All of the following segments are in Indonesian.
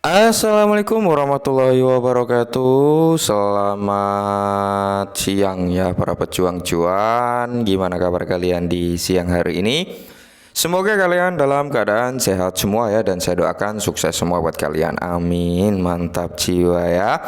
Assalamualaikum warahmatullahi wabarakatuh. Selamat siang ya para pejuang cuan. Gimana kabar kalian di siang hari ini? Semoga kalian dalam keadaan sehat semua ya, dan saya doakan sukses semua buat kalian. Amin. Mantap jiwa ya.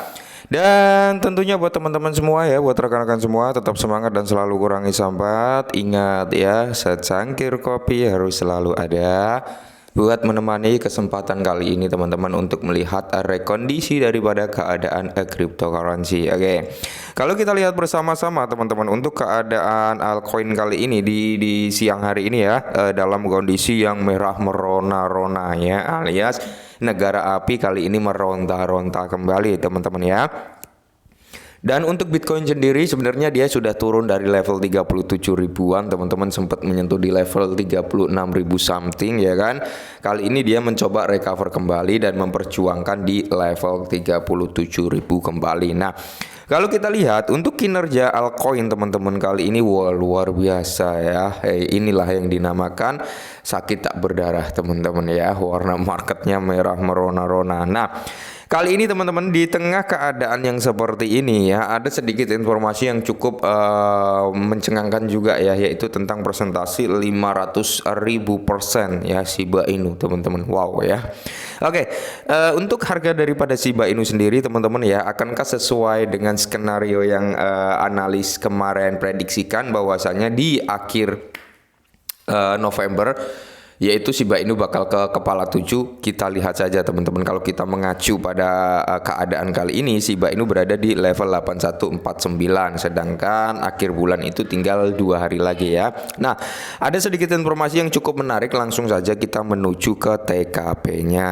Dan tentunya buat teman-teman semua ya, buat rekan-rekan semua, tetap semangat dan selalu kurangi sambat. Ingat ya, secangkir kopi harus selalu ada buat menemani kesempatan kali ini teman-teman untuk melihat rekondisi daripada keadaan cryptocurrency. Oke. Kalau kita lihat bersama-sama teman-teman untuk keadaan altcoin kali ini di siang hari ini ya, dalam kondisi yang merah merona-rona ya, alias negara api kali ini meronta-ronta kembali teman-teman ya. Dan untuk Bitcoin sendiri sebenarnya dia sudah turun dari level 37 ribuan, teman-teman sempat menyentuh di level 36 ribu something ya kan. Kali ini dia mencoba recover kembali dan memperjuangkan di level 37 ribu kembali. Nah, kalau kita lihat untuk kinerja altcoin teman-teman kali ini luar biasa ya. Inilah yang dinamakan sakit tak berdarah teman-teman ya. Warna marketnya merah merona-rona. Nah, kali ini teman-teman di tengah keadaan yang seperti ini ya, ada sedikit informasi yang cukup mencengangkan juga ya, yaitu tentang presentasi 500.000% ya Shiba Inu teman-teman. Wow ya. Oke, untuk harga daripada Shiba Inu sendiri teman-teman ya, akankah sesuai dengan skenario yang analis kemarin prediksikan bahwasanya di akhir November yaitu Shiba Inu bakal ke kepala 7. Kita lihat saja teman-teman, kalau kita mengacu pada keadaan kali ini Shiba Inu berada di level 8149, sedangkan akhir bulan itu tinggal 2 hari lagi ya. Nah, ada sedikit informasi yang cukup menarik, langsung saja kita menuju ke TKP-nya.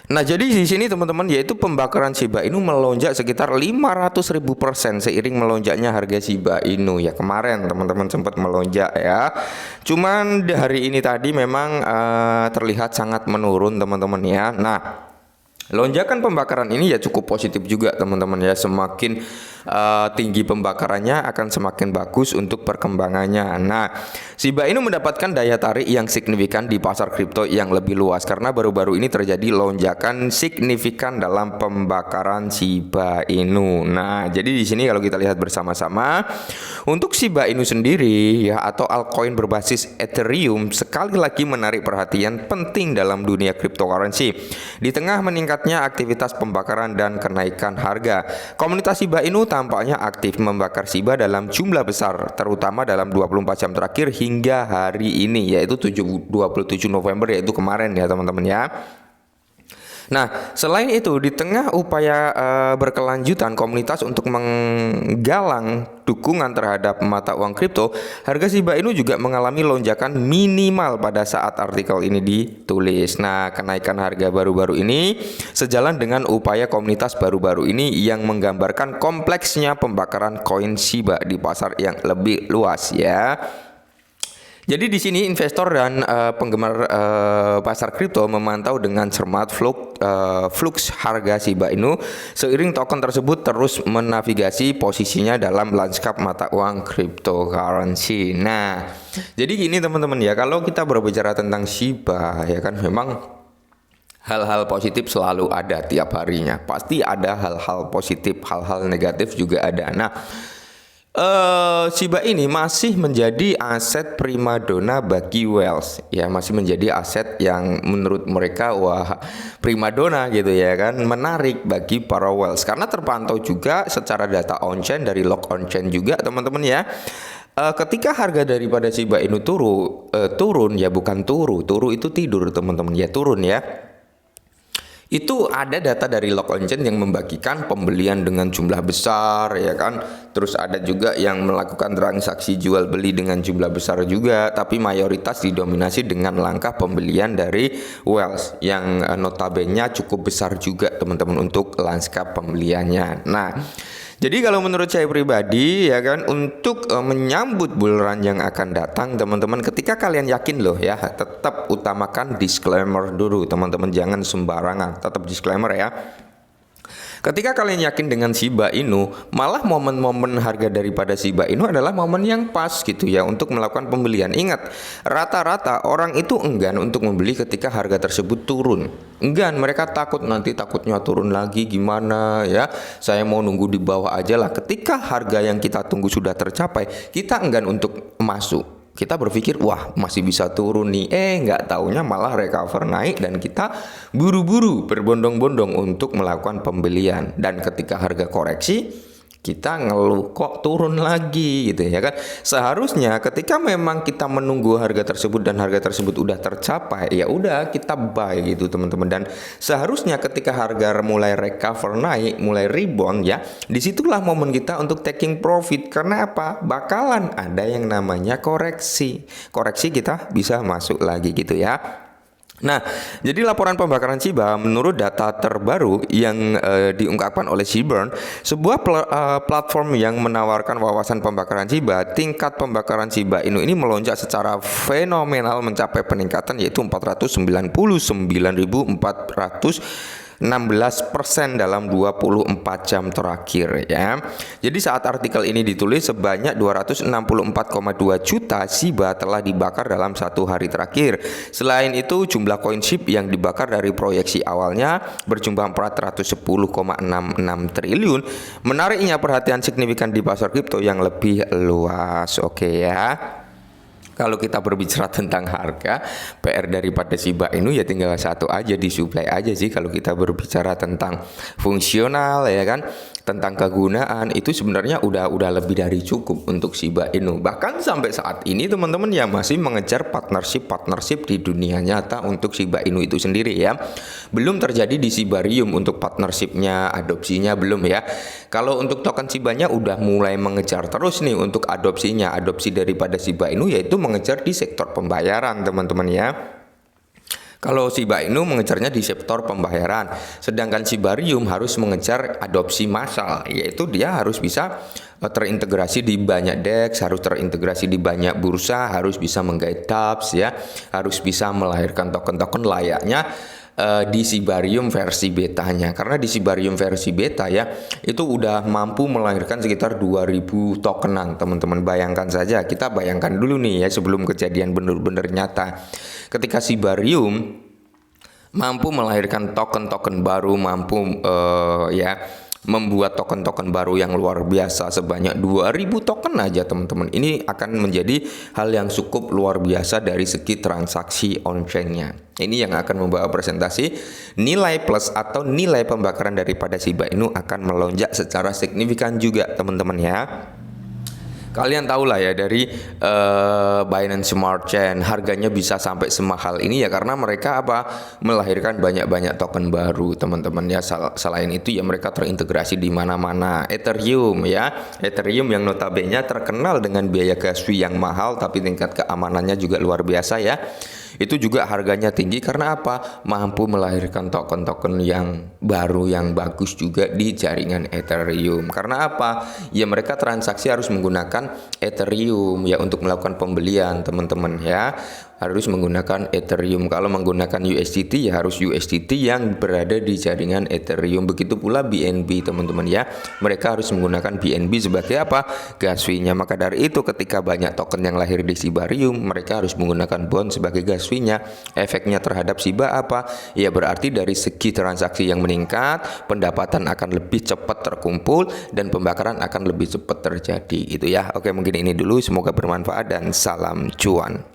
Nah, jadi di sini teman-teman, yaitu pembakaran Shiba Inu melonjak sekitar 500.000% seiring melonjaknya harga Shiba Inu ya. Kemarin teman-teman sempat melonjak ya. Cuman di hari ini tadi memang terlihat sangat menurun teman-teman ya. Nah, lonjakan pembakaran ini ya cukup positif juga teman-teman ya. Semakin tinggi pembakarannya akan semakin bagus untuk perkembangannya. Nah, Shiba Inu mendapatkan daya tarik yang signifikan di pasar kripto yang lebih luas karena baru-baru ini terjadi lonjakan signifikan dalam pembakaran Shiba Inu. Nah, jadi di sini kalau kita lihat bersama-sama untuk Shiba Inu sendiri ya, atau altcoin berbasis Ethereum, sekali lagi menarik perhatian penting dalam dunia cryptocurrency. Di tengah meningkatnya aktivitas pembakaran dan kenaikan harga, komunitas Shiba Inu tampaknya aktif membakar Shiba dalam jumlah besar, terutama dalam 24 jam terakhir hingga hari ini, yaitu 27 November, yaitu kemarin ya teman-teman ya. Nah, selain itu di tengah upaya berkelanjutan komunitas untuk menggalang dukungan terhadap mata uang kripto, harga Shiba Inu juga mengalami lonjakan minimal pada saat artikel ini ditulis. Nah, kenaikan harga baru-baru ini sejalan dengan upaya komunitas baru-baru ini yang menggambarkan kompleksnya pembakaran koin Shiba di pasar yang lebih luas ya. Jadi di sini investor dan penggemar pasar kripto memantau dengan cermat flux harga Shiba Inu seiring token tersebut terus menavigasi posisinya dalam lanskap mata uang cryptocurrency. Nah, jadi gini teman-teman ya, kalau kita berbicara tentang Shiba ya kan, memang hal-hal positif selalu ada tiap harinya. Pasti ada hal-hal positif, hal-hal negatif juga ada. Nah, Shiba ini masih menjadi aset primadona bagi whales ya, masih menjadi aset yang menurut mereka wah primadona gitu ya kan, menarik bagi para whales karena terpantau juga secara data on-chain dari log on-chain juga teman-teman ya. Ketika harga daripada Shiba Inu turun ya, bukan turu itu tidur teman-teman ya, turun ya. Itu ada data dari log on chain yang membagikan pembelian dengan jumlah besar ya kan. Terus ada juga yang melakukan transaksi jual beli dengan jumlah besar juga, tapi mayoritas didominasi dengan langkah pembelian dari whales yang notabene cukup besar juga teman-teman untuk lanskap pembeliannya. Nah, jadi kalau menurut saya pribadi ya kan, untuk menyambut bull run yang akan datang teman-teman, ketika kalian yakin loh ya, tetap utamakan disclaimer dulu teman-teman, jangan sembarangan, tetap disclaimer ya. Ketika kalian yakin dengan Shiba Inu, malah momen-momen harga daripada Shiba Inu adalah momen yang pas gitu ya untuk melakukan pembelian. Ingat, rata-rata orang itu enggan untuk membeli ketika harga tersebut turun. Enggan, mereka takutnya turun lagi gimana ya. Saya mau nunggu di bawah aja lah. Ketika harga yang kita tunggu sudah tercapai, kita enggan untuk masuk. Kita berpikir, wah masih bisa turun nih. Nggak taunya malah recover naik dan kita buru-buru berbondong-bondong untuk melakukan pembelian. Dan ketika harga koreksi, kita ngeluh kok turun lagi gitu ya kan. Seharusnya ketika memang kita menunggu harga tersebut dan harga tersebut udah tercapai, ya udah kita buy gitu teman-teman. Dan seharusnya ketika harga mulai recover naik, mulai rebound ya, disitulah momen kita untuk taking profit. Karena apa? Bakalan ada yang namanya koreksi. Koreksi kita bisa masuk lagi gitu ya. Nah, jadi laporan pembakaran Shiba menurut data terbaru yang diungkapkan oleh Seaburn, sebuah platform yang menawarkan wawasan pembakaran Shiba, tingkat pembakaran Shiba Inu ini melonjak secara fenomenal mencapai peningkatan yaitu 499.416% dalam 24 jam terakhir ya. Jadi saat artikel ini ditulis sebanyak 264,2 juta Shiba telah dibakar dalam satu hari terakhir. Selain itu jumlah koin SHIB yang dibakar dari proyeksi awalnya berjumlah 410,66 triliun. Menariknya perhatian signifikan di pasar kripto yang lebih luas. Oke ya. Kalau kita berbicara tentang harga, PR daripada Shiba Inu ya tinggal satu aja, disuplai aja sih. Kalau kita berbicara tentang fungsional ya kan, tentang kegunaan itu sebenarnya udah lebih dari cukup untuk Shiba Inu. Bahkan sampai saat ini teman-teman ya masih mengejar partnership di dunia nyata untuk Shiba Inu itu sendiri ya. Belum terjadi di Shibarium untuk partnershipnya, adopsinya belum ya. Kalau untuk token Shibanya udah mulai mengejar terus nih untuk adopsinya. Adopsi daripada Shiba Inu yaitu mengejar di sektor pembayaran teman-teman ya. Kalau Shiba Inu mengejarnya di sektor pembayaran, sedangkan Shibarium harus mengejar adopsi massal, yaitu dia harus bisa terintegrasi di banyak DEX, harus terintegrasi di banyak bursa, harus bisa menggait dApps ya, harus bisa melahirkan token-token layaknya di Shibarium versi betanya. Karena di Shibarium versi beta ya itu udah mampu melahirkan sekitar 2000 tokenan teman-teman. Bayangkan saja, kita bayangkan dulu nih ya sebelum kejadian benar-benar nyata. Ketika Shibarium mampu melahirkan token-token baru, mampu membuat token-token baru yang luar biasa sebanyak 2000 token aja teman-teman. Ini akan menjadi hal yang cukup luar biasa dari segi transaksi on-chain-nya. Ini yang akan membawa presentasi nilai plus atau nilai pembakaran daripada Shiba Inu akan melonjak secara signifikan juga teman-teman ya. Kalian tahu lah ya dari Binance Smart Chain harganya bisa sampai semahal ini ya karena mereka melahirkan banyak-banyak token baru teman-teman ya. Selain itu ya mereka terintegrasi di mana-mana. Ethereum ya, Ethereum yang notabene terkenal dengan biaya gas fee yang mahal tapi tingkat keamanannya juga luar biasa ya. Itu juga harganya tinggi karena apa? Mampu melahirkan token-token yang baru yang bagus juga di jaringan Ethereum. Karena apa? Ya mereka transaksi harus menggunakan Ethereum ya untuk melakukan pembelian teman-teman ya. Harus menggunakan Ethereum. Kalau menggunakan USDT ya harus USDT yang berada di jaringan Ethereum. Begitu pula BNB teman-teman ya. Mereka harus menggunakan BNB sebagai apa? Gas fee-nya. Maka dari itu ketika banyak token yang lahir di Shibarium, mereka harus menggunakan bond sebagai gas fee-nya. Efeknya terhadap Shiba apa? Ya berarti dari segi transaksi yang meningkat, pendapatan akan lebih cepat terkumpul dan pembakaran akan lebih cepat terjadi gitu ya. Oke, mungkin ini dulu, semoga bermanfaat dan salam cuan.